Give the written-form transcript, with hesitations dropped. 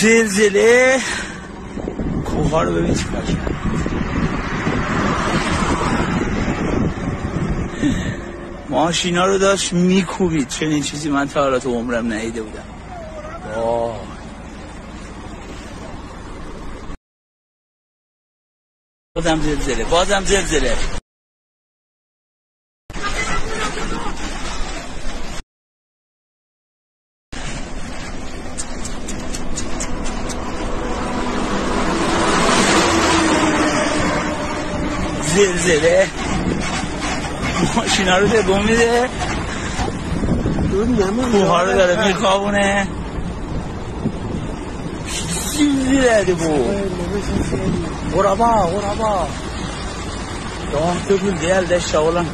زلزله کوها رو ببین چیکار کرد. ماشینا رو داشت میکوبید. چنین چیزی من تا حالا تو عمرم ندیده بودم. بازم زلزله ماشینا رو دبون میده، کوها رو داره میخوابونه. زلزله غربا دام تبون دیال ده شغلان